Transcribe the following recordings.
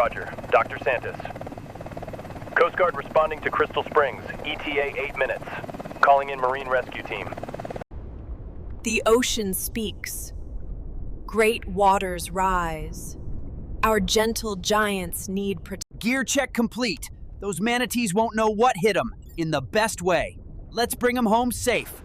Roger. Dr. Santos. Coast Guard responding to Crystal Springs. ETA 8 minutes. Calling in Marine Rescue Team. The ocean speaks. Great waters rise. Our gentle giants need protection. Gear check complete. Those manatees won't know what hit them in the best way. Let's bring them home safe.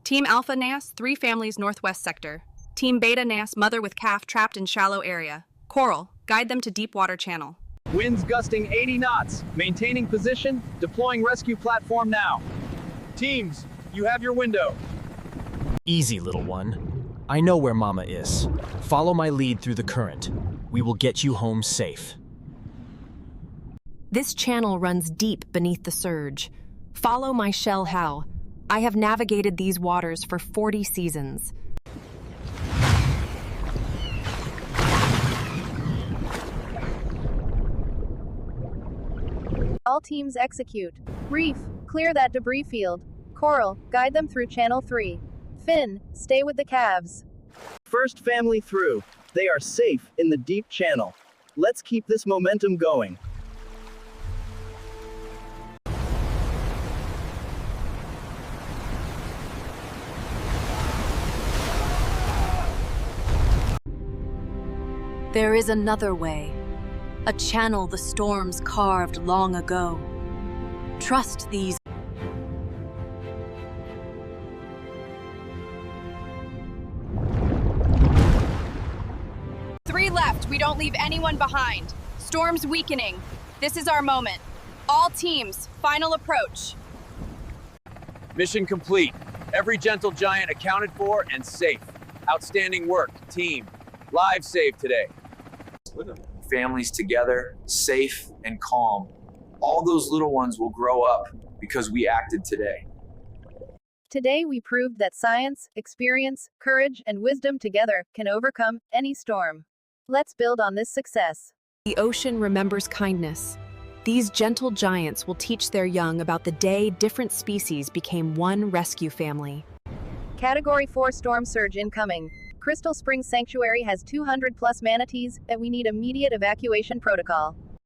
Team Alpha NAS, 3 families northwest sector. Team Beta NAS, mother with calf trapped in shallow area. Coral, guide them to deep water channel. Winds gusting 80 knots. Maintaining position. Deploying rescue platform now. Teams, you have your window. Easy, little one. I know where Mama is. Follow my lead through the current. We will get you home safe. This channel runs deep beneath the surge. Follow my shell how. I have navigated these waters for 40 seasons. All teams execute. Reef, clear that debris field. Coral, guide them through channel 3. Finn, stay with the calves. First family through. They are safe in the deep channel. Let's keep this momentum going. There is another way. A channel the storms carved long ago. Trust these. Three left, we don't leave anyone behind. Storm's weakening. This is our moment. All teams, final approach. Mission complete. Every gentle giant accounted for and safe. Outstanding work, team. Lives saved today. Families together, safe and calm. All those little ones will grow up because we acted today. Today we proved that science, experience, courage, and wisdom together can overcome any storm. Let's build on this success. The ocean remembers kindness. These gentle giants will teach their young about the day different species became one rescue family. Category 4 storm surge incoming. Crystal Springs Sanctuary has 200 plus manatees, and we need immediate evacuation protocol.